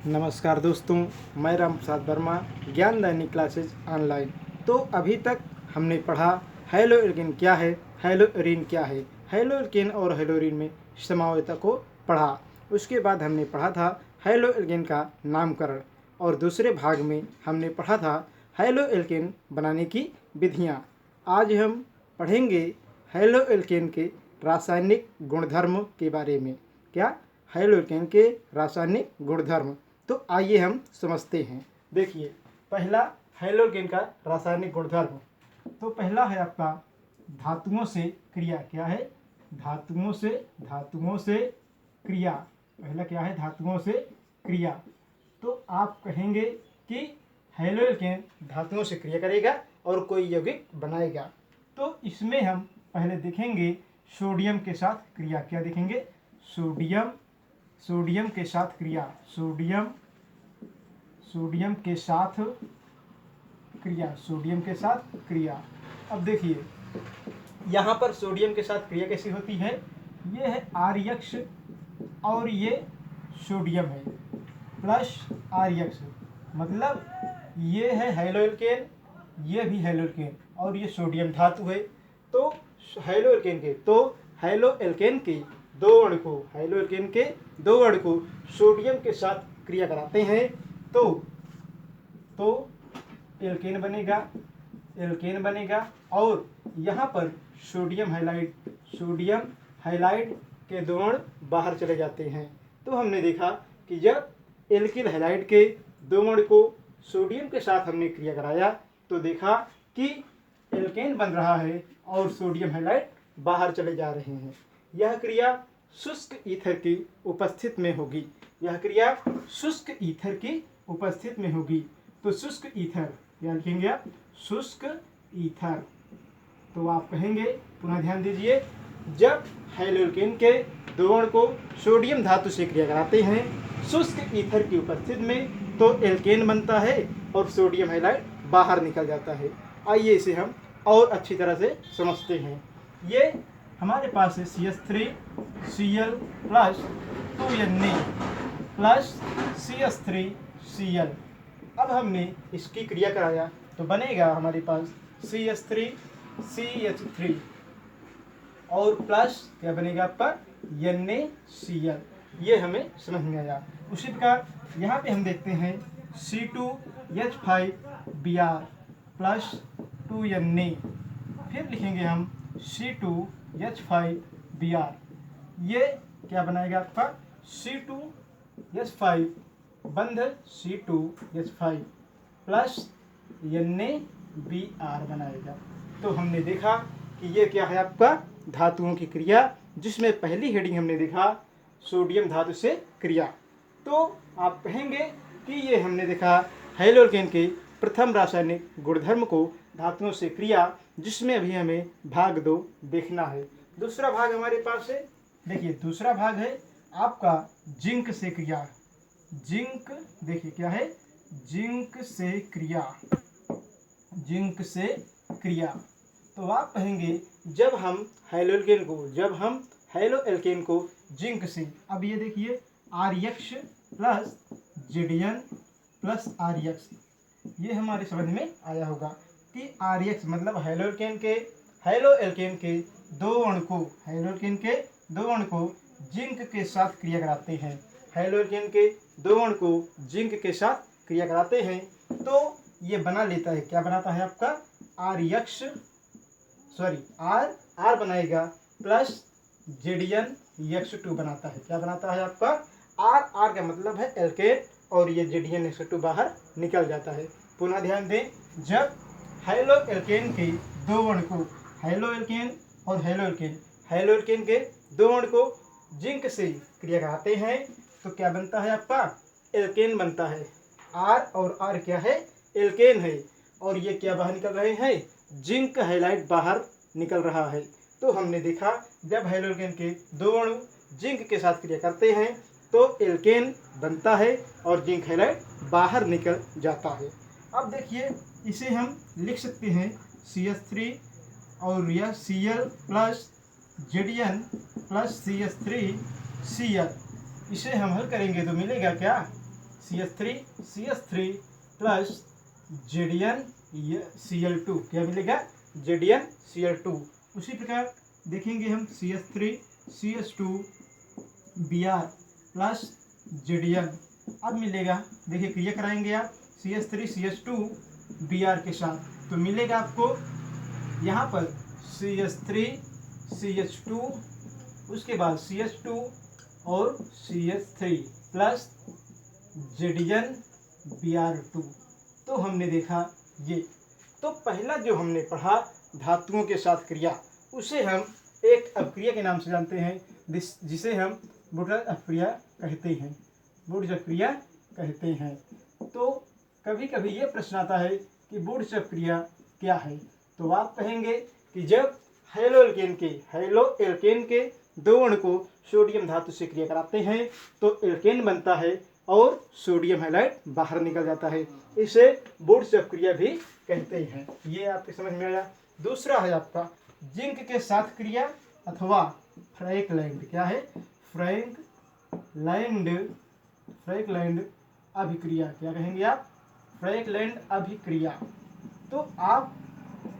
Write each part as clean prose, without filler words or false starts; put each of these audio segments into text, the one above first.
नमस्कार दोस्तों, मैं राम प्रसाद वर्मा, ज्ञान दैनिक क्लासेज ऑनलाइन। तो अभी तक हमने पढ़ा हेलो एल्केन क्या है, हेलो एरीन क्या है, हेलो एल्केन और हेलो एरीन में समावयवता को पढ़ा। उसके बाद हमने पढ़ा था हेलो एल्केन का नामकरण, और दूसरे भाग में हमने पढ़ा था हेलो एल्केन बनाने की विधियाँ। आज हम पढ़ेंगे हेलो एल्केन के रासायनिक गुणधर्म के बारे में। क्या? हेलो एल्केन के रासायनिक गुणधर्म। तो आइए हम समझते हैं। देखिए, पहला हेलो एल्केन का रासायनिक गुणधर्म। तो पहला है आपका धातुओं से क्रिया। क्या है? धातुओं से क्रिया। पहला क्या है? धातुओं से क्रिया। तो आप कहेंगे कि हेलो एल्केन धातुओं से क्रिया करेगा और कोई यौगिक बनाएगा। तो इसमें हम पहले देखेंगे सोडियम के साथ क्रिया। क्या देखेंगे? सोडियम के साथ क्रिया। सोडियम के साथ क्रिया। अब देखिए, यहाँ पर सोडियम के साथ क्रिया कैसी होती है? ये है RX और ये सोडियम है प्लस RX, मतलब ये है हेलो एल्केन, ये भी हेलो एल्केन और ये सोडियम धातु है। तो हेलो एल्केन के दो अणु को सोडियम के साथ क्रिया कराते हैं तो एल्केन बनेगा और यहाँ पर सोडियम हाइलाइड के दो अणु बाहर चले जाते हैं। तो हमने देखा कि जब एल्किल हाइलाइड के दो अणु को सोडियम के साथ हमने क्रिया कराया तो देखा कि एल्केन बन रहा है और सोडियम हाइलाइड बाहर चले जा रहे हैं। यह क्रिया शुष्क ईथर की उपस्थिति में होगी। तो शुष्क ईथर क्या लिखेंगे आप? शुष्क ईथर। तो आप कहेंगे, पुनः ध्यान दीजिए, जब हेलो एल्केन के दो अणु को सोडियम धातु से क्रिया कराते हैं शुष्क ईथर की उपस्थिति में, तो एल्केन बनता है और सोडियम हाइलाइड बाहर निकल जाता है। आइए इसे हम और अच्छी तरह से समझते हैं। ये हमारे पास है CH3Cl plus 2Na plus CH3Cl। अब हमने इसकी क्रिया कराया तो बनेगा हमारे पास CH3CH3 और प्लस क्या बनेगा आपका? NaCl। ये हमें समझ में आया। उसी प्रकार यहाँ पे हम देखते हैं C2H5Br प्लस 2Na, फिर लिखेंगे हम C2H5Br। ये क्या बनाएगा आपका? C2H5 बंध C2H5 प्लस NaBr बनाएगा। तो हमने देखा कि ये क्या है आपका? धातुओं की क्रिया, जिसमें पहली हेडिंग हमने देखा सोडियम धातु से क्रिया। तो आप कहेंगे कि ये हमने देखा हेलो एल्केन के प्रथम रासायनिक गुणधर्म को धातुओं से क्रिया, जिसमें अभी हमें भाग 2 देखना है। दूसरा भाग हमारे पास है। देखिए, दूसरा भाग है आपका जिंक से क्रिया। जिंक, देखिए क्या है? जिंक से क्रिया। तो आप कहेंगे जब हम हेलो एल्केन को जिंक से, अब ये देखिए RX plus Zn plus RX, ये हमारे समझ में आया होगा कि RX मतलब हेलो एल्केन के दो अणु को जिंक के साथ क्रिया कराते हैं। हेलो एल्केन के दो अणु को जिंक के साथ क्रिया कराते हैं तो ये बना लेता है, क्या बनाता है आपका? R बनाएगा प्लस Zn बनाता है। क्या बनाता है आपका? R का मतलब है एल्केन और ये Zn बाहर निकल जाता है। पुनः ध्यान दें, जब हेलो एल्केन के दो अणु को हेलो एल्केन के दो अणु को जिंक से क्रिया कराते हैं तो क्या बनता है आपका? एल्केन बनता है। R और R क्या है? एल्केन है और ये क्या बाहर निकल रहे हैं? जिंक हाइलाइड बाहर निकल रहा है। तो हमने देखा जब हेलो एल्केन के दो अणु जिंक के साथ क्रिया करते हैं तो एल्केन बनता है और जिंक हाइलाइड बाहर निकल जाता है। अब देखिए, इसे हम लिख सकते हैं CH3 और यह Cl plus Zn plus CH3Cl। इसे हम हल करेंगे तो मिलेगा क्या? CH3 प्लस ZnCl2, क्या मिलेगा? ZnCl2। उसी प्रकार देखेंगे हम CH3CH2Br प्लस Zn, अब मिलेगा, देखिए क्रिया कराएंगे आप CH3CH2Br के साथ, तो मिलेगा आपको यहाँ पर CH3CH2, उसके बाद CH2 और CH3 प्लस ZnBr2। तो हमने देखा ये, तो पहला जो हमने पढ़ा धातुओं के साथ क्रिया, उसे हम एक अपक्रिया के नाम से जानते हैं, जिसे हम बुर्ज अपक्रिया कहते हैं, बुर्ज अपक्रिया कहते हैं। तो कभी कभी ये प्रश्न आता है कि बुर्ज अपक्रिया क्या है, तो आप कहेंगे कि जब हेलो एल्केन के दो अणु को सोडियम धातु से क्रिया कराते हैं तो एल्केन बनता है और सोडियम हैलाइड बाहर निकल जाता है, इसे बुर्ज अपक्रिया भी कहते हैं। ये आपके समझ में आया। दूसरा है आपका जिंक के साथ क्रिया अथवा फ्रैंकलैंड, क्या है? फ्रैंकलैंड अभिक्रिया, क्या कहेंगे आप? फ्रैंकलैंड अभिक्रिया। तो आप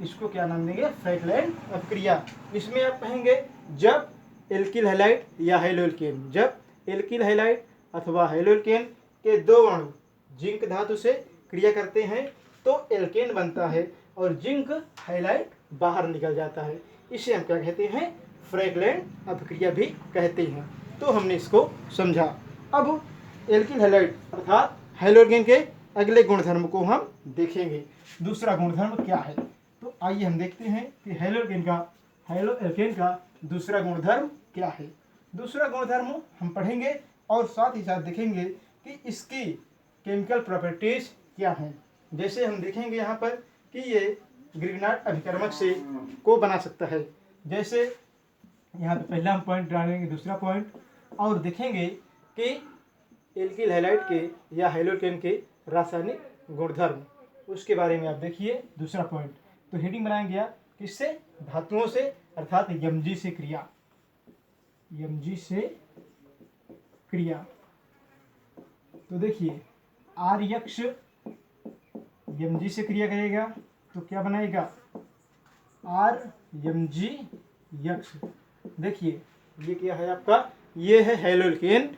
इसको क्या नाम देंगे? फ्रैंकलैंड अभिक्रिया। इसमें आप कहेंगे जब एल्किल हैलाइड या हेलोएल्केन, जब एल्किल हैलाइड अथवा हेलोएल्केन के दो अणु जिंक धातु से क्रिया करते हैं तो एल्केन बनता है और जिंक हैलाइड बाहर निकल जाता है, इसे हम क्या कहते हैं? फ्रैंकलैंड अभिक्रिया भी कहते हैं। तो हमने इसको समझा। अब एल्किल हैलाइड अर्थात हेलोएल्केन के अगले गुणधर्म को हम देखेंगे। दूसरा गुणधर्म क्या है, तो आइए हम देखते हैं कि हेलोएल्केन का दूसरा गुणधर्म क्या है। दूसरा गुणधर्म हम पढ़ेंगे और साथ ही साथ देखेंगे कि इसकी केमिकल प्रॉपर्टीज क्या हैं। जैसे हम देखेंगे यहाँ पर कि ये ग्रिग्नार्ड अभिकर्मक से को बना सकता है। जैसे यहाँ पे पहला हम पॉइंट डालेंगे, दूसरा पॉइंट, और देखेंगे कि एल्किल हैलाइड के या हेलोएल्केन के रासायनिक गुणधर्म, उसके बारे में आप देखिए। दूसरा पॉइंट तो हेडिंग बनाएंगे आप किससे? धातुओं से, अर्थात Mg से क्रिया, Mg से क्रिया। तो देखिए आर्यक्ष Mg से क्रिया करेगा तो क्या बनाएगा? RMg यक्ष। देखिए ये क्या है आपका? ये है हेलोएल्केन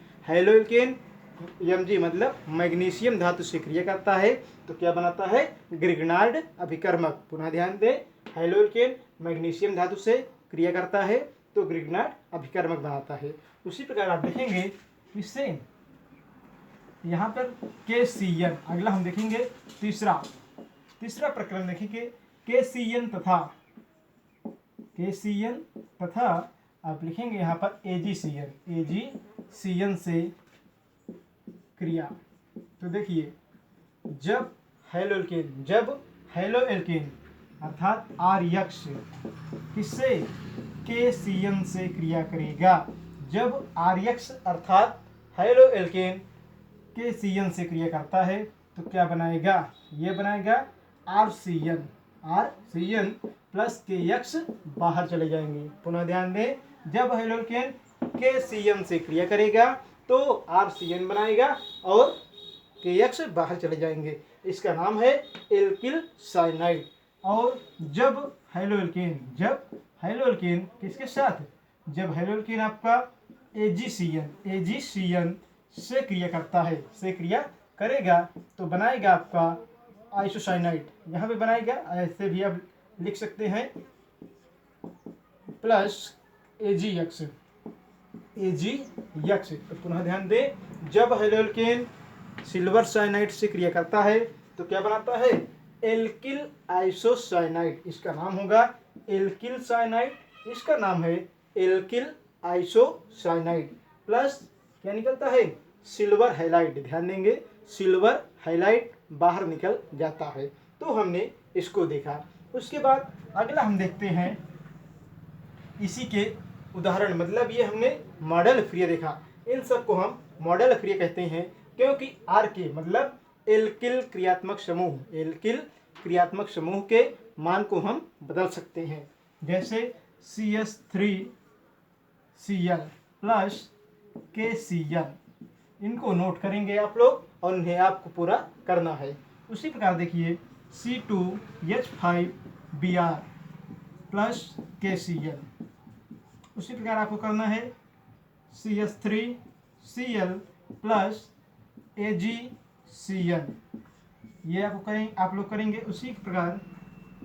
Mg मतलब मैग्नीशियम धातु से क्रिया करता है तो क्या बनाता है? ग्रिग्नार्ड अभिकर्मक। पुनः ध्यान दें, हेलोएल्केन मैग्नीशियम धातु से क्रिया करता है तो ग्रिग्नार्ड अभिकर्मक बनाता है। उसी प्रकार आप देखेंगे इससे यहाँ पर KCN, अगला हम देखेंगे तीसरा प्रकरण देखेंगे KCN तथा आप लिखेंगे यहाँ पर AgCN से क्रिया। तो देखिए जब हेलोएल्केन अर्थात आर्यक्ष किससे? KCN से क्रिया करेगा। जब आर्यक्ष अर्थात हेलोएल्केन KCN से क्रिया करता है तो क्या बनाएगा? ये बनाएगा RCN प्लस KX बाहर चले जाएंगे। पुनः ध्यान दें, जब हेलोएल्केन KCN से क्रिया करेगा तो RCN बनाएगा और KX बाहर चले जाएंगे, इसका नाम है एल्किल साइनाइड। और जब हेलोएल्केन किसके साथ? जब हेलोएल्केन आपका AgCN से क्रिया करता है, से क्रिया करेगा तो बनाएगा आपका आइसोसाइनाइड, यहाँ पे बनाएगा, ऐसे भी आप लिख सकते हैं, प्लस AgX। तो पुनः ध्यान दें, जब हेलोएल्केन सिल्वर साइनाइड से क्रिया करता है तो क्या बनाता है? एल्किल आइसोसाइनाइड, इसका नाम होगा एल्किल साइनाइड, इसका नाम है एल्किल आइसोसाइनाइड, प्लस क्या निकलता है? Silver halide. ध्यान देंगे, सिल्वर हैलाइड बाहर निकल जाता है। तो हमने इसको देखा। उसके बाद अगला हम देखते हैं इसी के उदाहरण, मतलब ये हमने मॉडल अभिक्रिया देखा। इन सब को हम मॉडल अभिक्रिया कहते हैं क्योंकि RK मतलब एल्किल क्रियात्मक समूह के मान को हम बदल सकते हैं। जैसे CH3Cl प्लस KCN, इनको नोट करेंगे आप लोग और इन्हें आपको पूरा करना है। उसी प्रकार देखिए C2H5Br प्लस KCl, उसी प्रकार आपको करना है CH3Cl प्लस AgCl, ये आपको करें आप लोग करेंगे। उसी प्रकार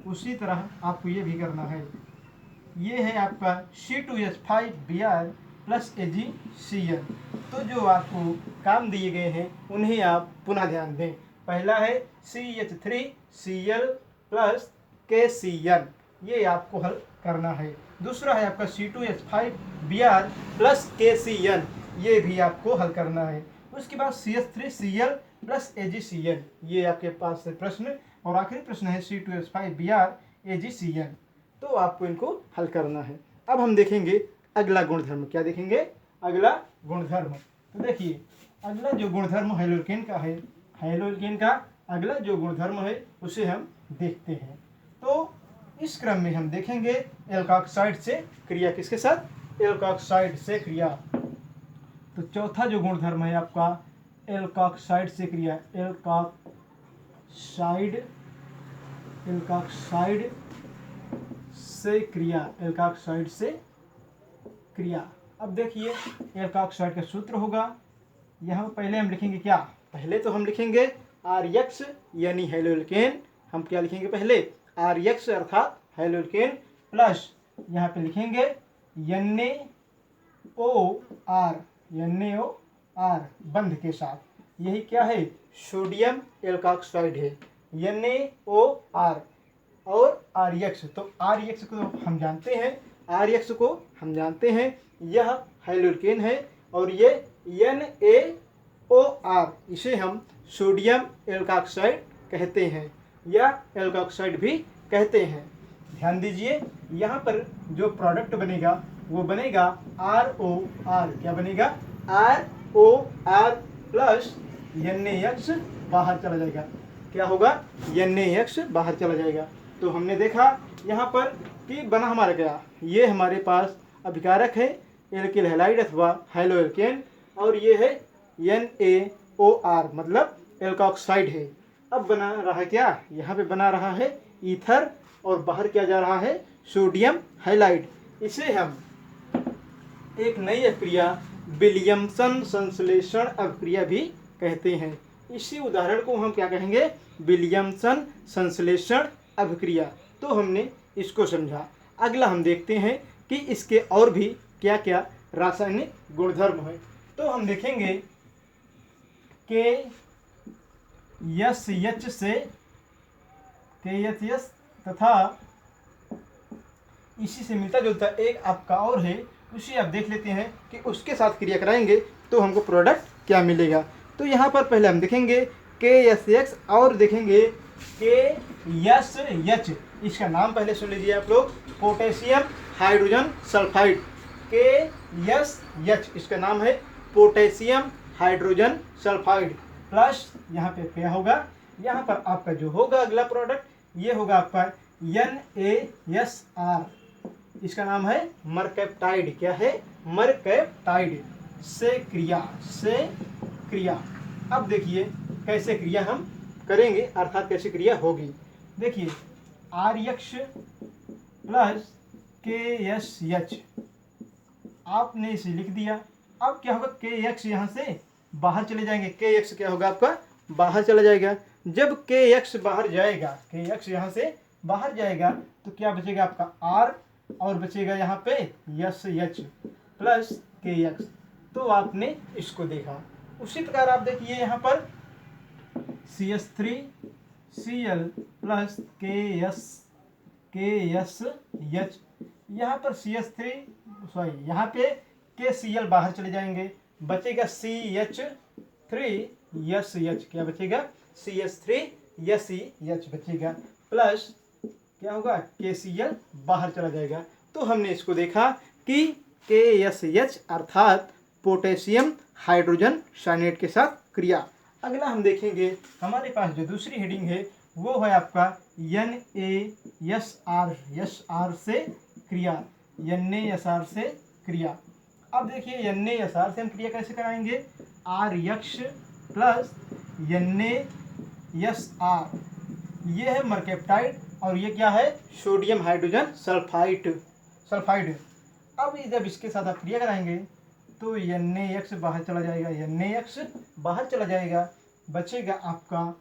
उसी तरह आपको ये भी करना है। ये है आपका C2H5Br प्लस AgCl। तो जो आपको काम दिए गए हैं उन्हें आप पुनः ध्यान दें। पहला है CH3Cl प्लस KCl, ये आपको हल करना है। दूसरा है आपका C2H5Br प्लस KCl, ये भी आपको हल करना है। उसके बाद CH3Cl प्लस AgCl, ये आपके पास है प्रश्न। और आखिरी प्रश्न है C2H5Br AgCl, तो आपको इनको हल करना है। अब हम देखेंगे अगला गुणधर्म। क्या देखेंगे? अगला गुणधर्म। तो देखिए अगला जो गुणधर्म हेलोल्केन का है, हेलोल्केन का अगला जो गुणधर्म है उसे हम देखते हैं। तो इस क्रम में हम देखेंगे एल्कोक्साइड से क्रिया। किसके साथ? एल्कोक्साइड से क्रिया। तो चौथा जो गुणधर्म है आपका एल्कोक्साइड से क्रिया, एल्कोक्साइड से क्रिया, एल्कोक्साइड से क्रिया। अब देखिए एल्कोक्साइड का सूत्र होगा, यहाँ पहले हम लिखेंगे क्या? पहले तो हम लिखेंगे RX यानी हेलोल्केन। हम क्या लिखेंगे पहले? RX अर्थात हेलोल्केन प्लस यहाँ पे लिखेंगे NaOR बंध के साथ। यही क्या है? सोडियम एल्कोक्साइड है, NaOR और RX। तो RX को हम जानते हैं, RX को हम जानते हैं यह हेलोल्केन है और ये NaOR, इसे हम सोडियम एल्कोक्साइड कहते हैं या एल्कोक्साइड भी कहते हैं। ध्यान दीजिए यहाँ पर जो प्रोडक्ट बनेगा वो बनेगा ROR। क्या बनेगा? ROR प्लस NaX बाहर चला जाएगा। क्या होगा? NaX बाहर चला जाएगा। तो हमने देखा यहाँ पर कि बना हमारा क्या, ये हमारे पास अभिकारक है एल्किल हैलाइड अथवा हेलोएल्केन, और ये है NaOR मतलब एल्कोक्साइड है। अब बना रहा है क्या? यहाँ पे बना रहा है ईथर और बाहर क्या जा रहा है? Sodium halide. इसे हम एक नई अभिक्रिया विलियमसन संश्लेषण अभिक्रिया भी कहते हैं। इसी उदाहरण को हम क्या कहेंगे? विलियमसन संश्लेषण अभिक्रिया। तो हमने इसको समझा। अगला हम देखते हैं कि इसके और भी क्या क्या रासायनिक गुणधर्म है। तो हम देखेंगे KSH से KHS तथा इसी से मिलता जुलता एक आपका और है, उसी आप देख लेते हैं कि उसके साथ क्रिया कराएंगे तो हमको प्रोडक्ट क्या मिलेगा। तो यहाँ पर पहले हम देखेंगे KSX और देखेंगे KSH। इसका नाम पहले सुन लीजिए आप लोग, पोटेशियम हाइड्रोजन सल्फाइड। KSH इसका नाम है पोटेशियम हाइड्रोजन सल्फाइड प्लस यहाँ पे क्या होगा? यहाँ पर आपका जो होगा अगला प्रोडक्ट ये होगा आपका NaSR। इसका नाम है मरकैप्टाइड। क्या है? मरकैप्टाइड से क्रिया। अब देखिए कैसे क्रिया हम करेंगे अर्थात कैसे क्रिया होगी। देखिए RX प्लस KSH आपने इसे लिख दिया। अब क्या होगा? KX यहाँ से बाहर चले जाएंगे। KX क्या होगा आपका? बाहर चला जाएगा। जब KX बाहर जाएगा, KX यहाँ से बाहर जाएगा तो क्या बचेगा आपका? R और बचेगा यहाँ पे SH प्लस KX। तो आपने इसको देखा। उसी प्रकार आप देखिए यहाँ पर CH3Cl प्लस KSH। यहाँ पर यहाँ पे KCl बाहर चले जाएंगे, बचेगा CH3SH। क्या बचेगा? CH3SH बचेगा प्लस क्या होगा? KCl बाहर चला जाएगा। तो हमने इसको देखा कि KSH अर्थात पोटेशियम हाइड्रोजन साइनेट के साथ क्रिया। अगला हम देखेंगे हमारे पास जो दूसरी हेडिंग है वो है आपका NaSR से क्रिया, NaSR से क्रिया। अब देखिए NaSR से हम क्रिया कैसे कराएंगे, RX प्लस NaSR, ये है मर्केप्टाइड और ये क्या है, सोडियम हाइड्रोजन सल्फाइड। अब जब इसके साथ आप क्रिया कराएंगे तो NaX बाहर चला जाएगा, NaX बाहर चला जाएगा, बचेगा आपका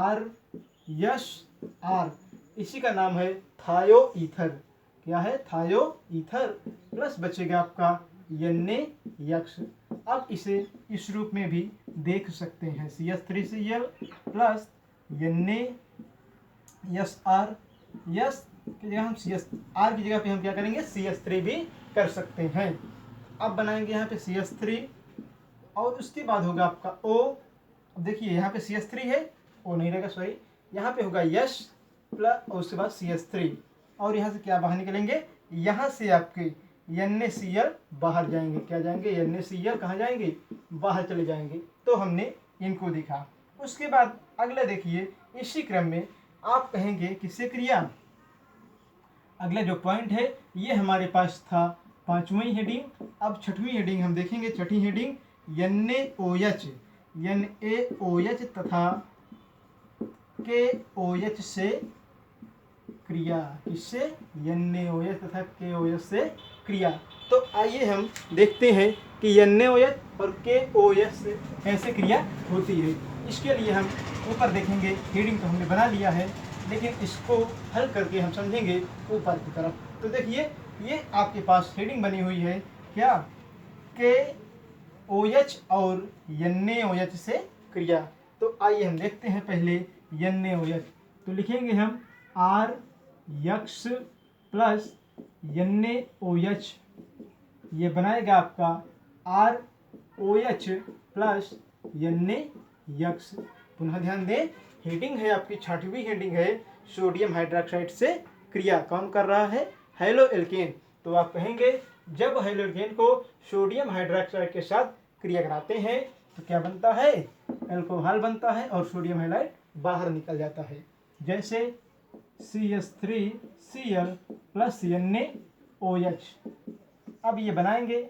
RSR, इसी का नाम है थायो ईथर। क्या है, थायो ईथर, प्लस बचेगा आपका NaX। अब इसे इस रूप में भी देख सकते हैं, CH3Cl प्लस NaSR, यस की जगह हम CR की जगह पे हम क्या करेंगे, CH3 भी कर सकते हैं। अब बनाएंगे यहाँ पे CH3 और उसके बाद होगा आपका O। अब देखिए यहाँ पे CH3 है, O नहीं रहेगा, सॉरी, यहाँ पे होगा यश प्लस और उसके बाद CH3, और यहाँ से क्या बाहर निकलेंगे, यहाँ से आपके NaCl बाहर जाएंगे, क्या जाएंगे, NaCl कहाँ जाएंगे, बाहर चले जाएंगे। तो हमने इनको देखा। उसके बाद अगला देखिए, इसी क्रम में आप कहेंगे किससे क्रिया, अगला जो पॉइंट है ये हमारे पास था 5वीं हेडिंग। अब 6वीं हेडिंग हम देखेंगे। 6ठी हेडिंग NaOH तथा KOH से क्रिया, किससे, NaOH तथा KOH से क्रिया। तो आइए हम देखते हैं कि NaOH और KOH से कैसे क्रिया होती है। इसके लिए हम ऊपर देखेंगे, हेडिंग तो हमने बना लिया है, लेकिन इसको हल करके हम समझेंगे ऊपर की तरफ। तो देखिए ये आपके पास हेडिंग बनी हुई है, क्या, KOH और NaOH से क्रिया। तो आइए हम देखते हैं पहले NaOH। तो लिखेंगे हम RX प्लस NaOH, ये बनाएगा आपका ROH प्लस NaX। पुनः ध्यान दें, हेडिंग है आपकी 6वीं हेडिंग है, सोडियम हाइड्रोक्साइड से क्रिया कौन कर रहा है, हेलो एल्केन। तो आप कहेंगे जब हेलो एल्केन को सोडियम हाइड्रोक्साइड के साथ क्रिया कराते हैं तो क्या बनता है, अल्कोहल बनता है और सोडियम हाइड्राइड बाहर निकल जाता है। जैसे CH3Cl प्लस NaOH, अब ये बनाएंगे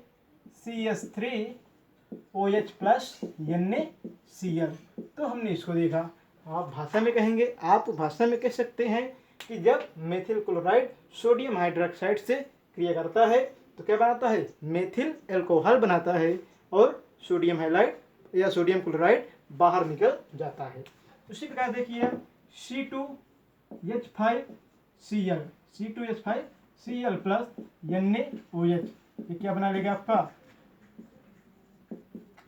CH3OH प्लस NaCl। तो हमने इसको देखा। आप भाषा में कहेंगे, आप भाषा में कह सकते हैं कि जब मेथिल क्लोराइड सोडियम हाइड्रोक्साइड से क्रिया करता है तो क्या बनाता है, मेथिल अल्कोहल बनाता है और सोडियम हाइड्राइड या सोडियम क्लोराइड बाहर निकल जाता है। उसी प्रकार देखिए C2H5Cl प्लस NaOH, ये क्या बना लेगा आपका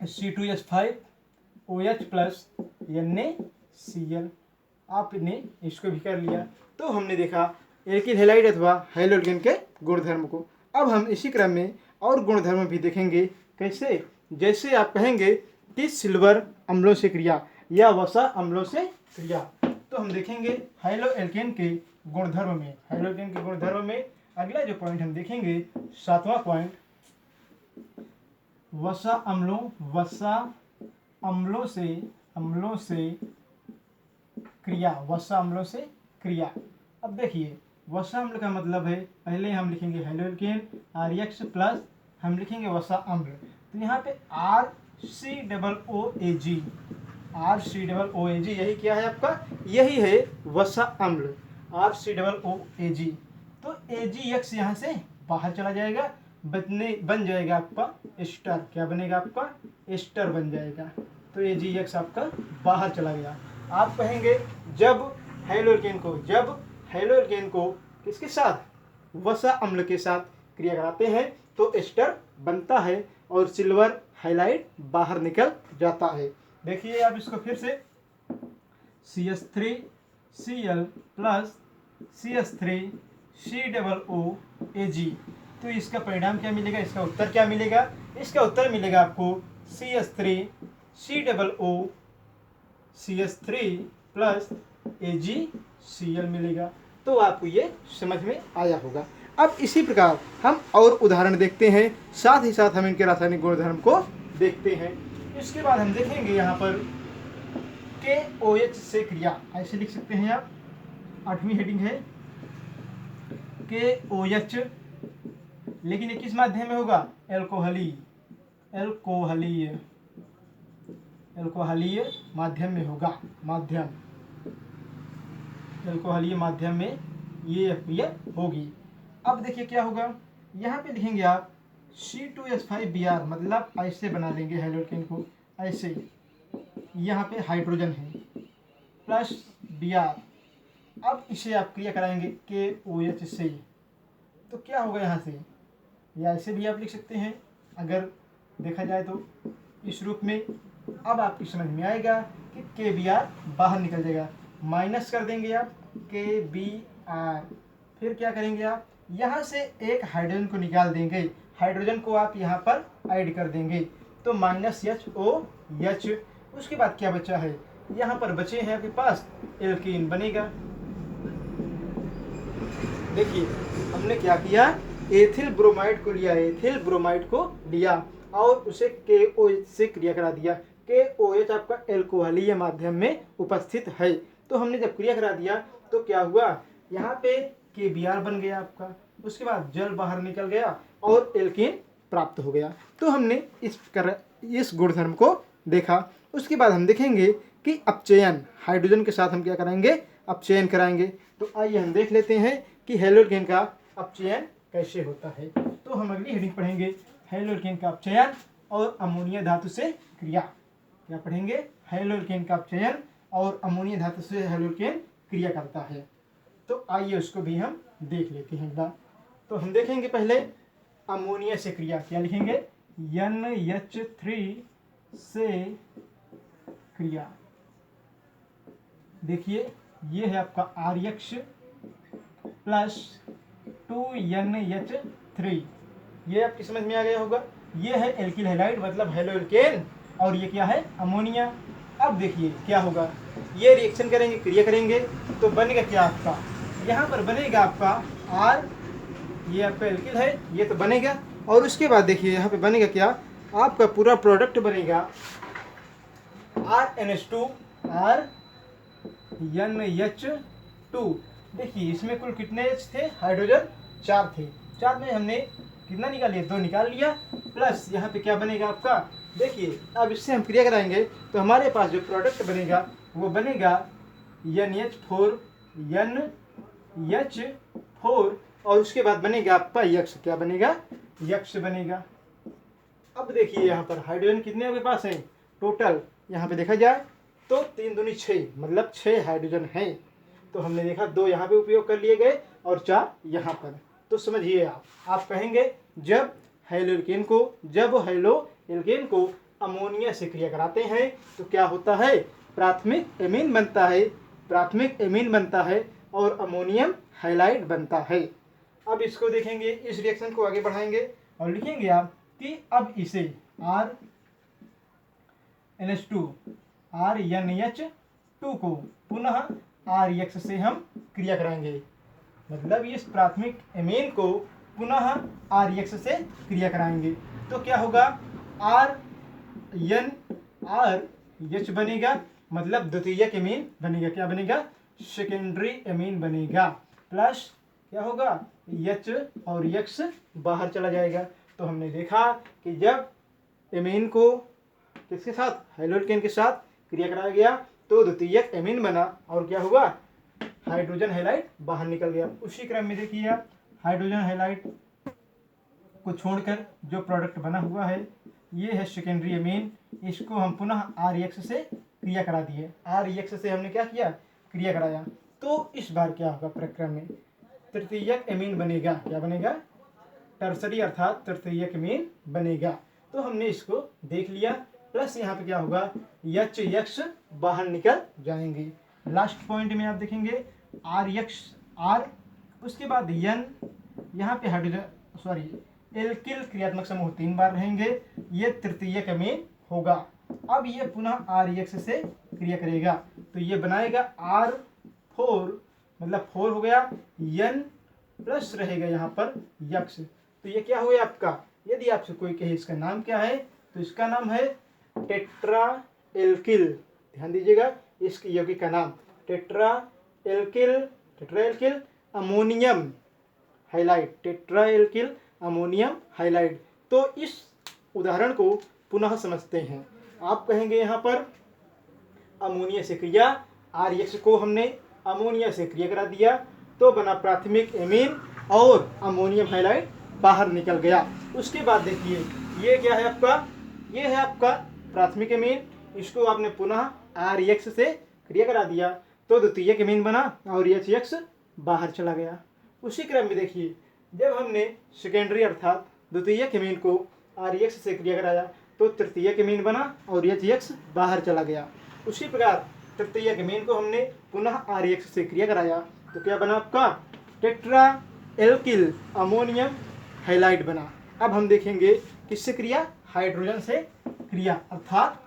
C2H5OH प्लस NaCl। आपने इसको भी कर लिया। तो हमने देखा एल्किल हैलाइड अथवा हेलो एल्केन के गुणधर्म को। अब हम इसी क्रम में और गुणधर्म भी देखेंगे। कैसे, जैसे आप कहेंगे कि सिल्वर अम्लों से क्रिया या वसा अम्लों से क्रिया, तो हम देखेंगे हेलो एल्केन के गुणधर्म में। हेलो एल्केन के गुणधर्म में अगला जो पॉइंट हम देखेंगे, 7वां पॉइंट, वसा अम्लों से क्रिया, वसा अम्लों से क्रिया। अब देखिए वसा अम्ल का मतलब है, पहले हम लिखेंगे हेलो एल्केन RX प्लस हम लिखेंगे वसा अम्ल। तो यहाँ पे RCOOAG, यही क्या है आपका, यही है वसा अम्ल, RCOOAG। तो AgX यहाँ से बाहर चला जाएगा, बन जाएगा आपका एस्टर। क्या बनेगा आपका, एस्टर बन जाएगा। तो AgX आपका बाहर चला गया। आप कहेंगे जब हेलो एल्केन को किसके साथ, वसा अम्ल के साथ क्रिया कराते हैं तो एस्टर बनता है और सिल्वर हाइलाइड बाहर निकल जाता है। देखिए आप इसको फिर से, CH3Cl प्लस CH3COOAG। तो इसका परिणाम क्या मिलेगा, इसका उत्तर क्या मिलेगा, इसका उत्तर मिलेगा आपको CH3 प्लस AgCl मिलेगा। तो आपको ये समझ में आया होगा। अब इसी प्रकार हम और उदाहरण देखते हैं, साथ ही साथ हम इनके रासायनिक गुणधर्म को देखते हैं। इसके बाद हम देखेंगे यहाँ पर KOH से क्रिया, ऐसे लिख सकते हैं आप, 8वीं हेडिंग है KOH लेकिन ये किस माध्यम में होगा? एल्कोहलीय माध्यम में होगा। एल्कोहलीय माध्यम में ये अक्रिया होगी। अब देखिए क्या होगा, यहाँ पे लिखेंगे आप C2H5Br, मतलब ऐसे बना लेंगे हेलोकेन को, ऐसे यहाँ पे हाइड्रोजन है प्लस Br। अब इसे आप क्रिया कराएंगे KOH से, तो क्या होगा यहाँ से, या ऐसे भी आप लिख सकते हैं अगर देखा जाए तो इस रूप में। अब आपकी समझ में आएगा कि KBr बाहर निकल जाएगा, माइनस कर देंगे आप KBr। फिर क्या करेंगे आप, यहाँ से एक हाइड्रोजन को निकाल देंगे, हाइड्रोजन को आप यहाँ पर ऐड कर देंगे, तो -HOH। उसके बाद क्या बचा है, यहाँ पर बचे हैं आपके पास एल्कीन बनेगा। देखिए हमने क्या किया, एथिल ब्रोमाइड को लिया और उसे KOH से क्रिया करा दिया। KOH आपका एल्कोहलीय माध्यम में उपस्थित है, तो हमने जब क्रिया करा दिया तो क्या हुआ, यहाँ पे KBr बन गया आपका, उसके बाद जल बाहर निकल गया और एल्कीन प्राप्त हो गया। तो हमने इस गुणधर्म को देखा। उसके बाद हम देखेंगे कि अपचयन, हाइड्रोजन के साथ हम क्या कराएंगे, अपचयन कराएंगे। तो आइए हम देख लेते हैं कि हेलोकेन का अपचयन कैसे होता है। तो हम अगली हेडिंग पढ़ेंगे, हेलोकेन का अपचयन और अमोनिया धातु से क्रिया। क्या पढ़ेंगे, हेलोकेन का अपचयन और अमोनिया धातु से हेलोकेन क्रिया करता है। तो आइए उसको भी हम देख लेते हैं एक बार। तो हम देखेंगे पहले अमोनिया से क्रिया, क्या लिखेंगे, NH3 से क्रिया। देखिए ये है आपका RX प्लस 2NH3, ये आपकी समझ में आ गया होगा। ये है एल्किल हैलाइड मतलब हेलो एल्केन, और ये क्या है, अमोनिया। अब देखिए क्या होगा, ये रिएक्शन करेंगे, क्रिया करेंगे, तो बनेगा क्या आपका, यहाँ पर बनेगा आपका R, ये आपका एल्किल है, ये तो बनेगा। और उसके बाद देखिए यहाँ पे बनेगा क्या, आपका पूरा प्रोडक्ट बनेगा RNH2 RNH2। देखिए इसमें कुल कितने H थे, हाइड्रोजन 4 थे, 4 में हमने कितना निकाल लिया, 2 निकाल लिया, प्लस यहाँ पे क्या बनेगा आपका, देखिए अब इससे हम क्रिया कराएंगे तो हमारे पास जो प्रोडक्ट बनेगा वो बनेगा NH4 और उसके बाद बनेगा आपका यक्ष, क्या बनेगा, यक्ष बनेगा। अब देखिए यहाँ पर हाइड्रोजन कितने आपके पास हैं टोटल, यहाँ पे देखा जाए तो 3 दूनी 6, मतलब 6 हाइड्रोजन हैं। तो हमने देखा 2 यहाँ पे उपयोग कर लिए गए और 4 यहाँ पर। तो समझिए आप कहेंगे जब हेलो एल्केन को अमोनिया से क्रिया कराते हैं तो क्या होता है, प्राथमिक एमीन बनता है और अमोनियम हैलाइड बनता है। अब इसको देखेंगे, इस रिएक्शन को आगे बढ़ाएंगे और लिखेंगे आप कि अब इसे RNH2 को पुनः RX से हम क्रिया कराएंगे, मतलब इस प्राथमिक एमीन को पुनः RX से क्रिया कराएंगे। तो क्या होगा, RH बनेगा, मतलब द्वितीयक एमीन बनेगा, क्या बनेगा, सेकेंडरी एमीन बनेगा, प्लस क्या होगा, H और X बाहर चला जाएगा। तो हमने देखा कि जब एमीन को किसके साथ, हेलो एल्केन के साथ क्रिया कराया गया तो द्वितीयक एमीन बना और क्या हुआ, हाइड्रोजन हैलाइड बाहर निकल गया। उसी क्रम में देखिए आप हाइड्रोजन हैलाइड को छोड़कर जो प्रोडक्ट बना हुआ है ये है सेकेंडरी एमीन, इसको हम पुनः RX से क्रिया करा दिए, RX से हमने क्या किया, क्रिया कराया। तो इस बार क्या होगा, प्रक्रम में तृतीयक एमीन बनेगा, क्या बनेगा, टर्सरी अर्थात तृतीयक एमीन बनेगा। तो हमने इसको देख लिया, प्लस यहाँ पे क्या होगा, HX बाहर निकल जाएंगे। लास्ट पॉइंट में आप देखेंगे R, उसके बाद N, यहाँ पे हाइड्रोजन एल्किल क्रियात्मक समूह 3 बार रहेंगे, ये तृतीयक एमीन होगा। अब ये पुनः RX से क्रिया करेगा तो ये बनाएगा R4, मतलब 4 हो गया, N प्लस रहेगा यहाँ पर यक्ष। तो ये क्या हुआ आपका, यदि आपसे कोई कहे इसका नाम क्या है तो इसका नाम है टेट्रा एल्किल। ध्यान दीजिएगा इसकी यौगिक का नाम tetra alkyl ammonium halide, tetra alkyl ammonium halide. तो इस उदाहरण को पुनः समझते हैं। आप कहेंगे यहाँ पर अमोनिया से क्रिया, RX को हमने अमोनिया से क्रिया करा दिया तो बना प्राथमिक एमीन और अमोनियम हाइलाइड बाहर निकल गया। उसके बाद देखिए ये क्या है आपका, ये है आपका प्राथमिक एमीन, इसको आपने पुनः RX से क्रिया करा दिया तो द्वितीयक एमीन बना और HX बाहर चला गया। उसी क्रम में देखिए जब हमने सेकेंडरी अर्थात द्वितीयक एमीन को RX से क्रिया कराया तो तृतीयक एमीन बना और HX बाहर चला गया। उसी प्रकार तृतीयक एमीन को हमने पुनः RX से क्रिया कराया तो क्या बना आपका टेट्रा एल्किल अमोनियम हाइलाइड बना। अब हम देखेंगे किससे क्रिया, हाइड्रोजन से क्रिया अर्थात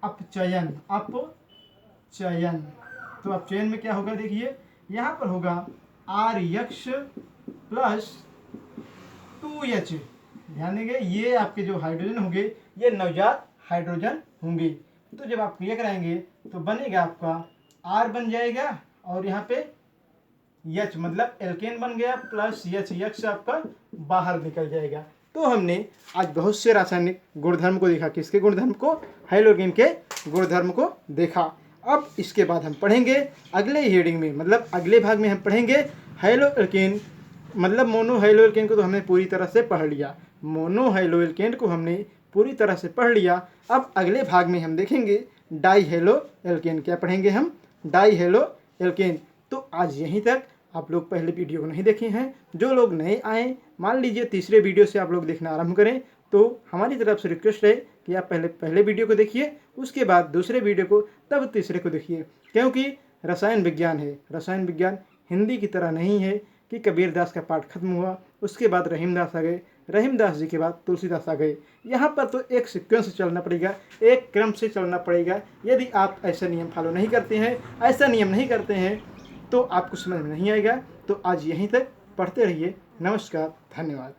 अपचयन। अपचयन तो अपचयन में क्या होगा, देखिए यहाँ पर होगा RX प्लस 2H। ध्यान देंगे ये आपके जो हाइड्रोजन होंगे ये नवजात हाइड्रोजन होंगे। तो जब आप क्रिया कराएंगे तो बनेगा आपका R बन जाएगा और यहाँ पे H मतलब एल्केन बन गया प्लस HX आपका बाहर निकल जाएगा। तो हमने आज बहुत से रासायनिक गुणधर्म को देखा। किसके गुणधर्म को, हाइड्रोजन के गुणधर्म को देखा। अब इसके बाद हम पढ़ेंगे अगले हेडिंग में, मतलब अगले भाग में हम पढ़ेंगे हाइड्रोजन मतलब मोनोहाइड्रोजन को तो हमने पूरी तरह से पढ़ लिया। मोनोहाइड्रोजन को हमने पूरी तरह से पढ़ लिया। अब अगले भाग में हम देखेंगे डाइहाइड्रोजन। क्या पढ़ेंगे हम, डाइहाइड्रोजन। तो आज यहीं तक। आप लोग पहले वीडियो को नहीं देखे हैं, जो लोग नए आए मान लीजिए तीसरे वीडियो से आप लोग देखना आरंभ करें तो हमारी तरफ से रिक्वेस्ट है कि आप पहले वीडियो को देखिए, उसके बाद दूसरे वीडियो को, तब तीसरे को देखिए। क्योंकि रसायन विज्ञान है, रसायन विज्ञान हिंदी की तरह नहीं है कि कबीर दास का पाठ खत्म हुआ उसके बाद रहीमदास आ गए, रहीमदास जी के बाद तुलसीदास आ गए। यहाँ पर तो एक सीक्वेंस से चलना पड़ेगा, एक क्रम से चलना पड़ेगा। यदि आप ऐसा नियम फॉलो नहीं करते हैं, ऐसा नियम नहीं करते हैं तो आपको समझ में नहीं आएगा। तो आज यहीं तक, पढ़ते रहिए। नमस्कार, धन्यवाद।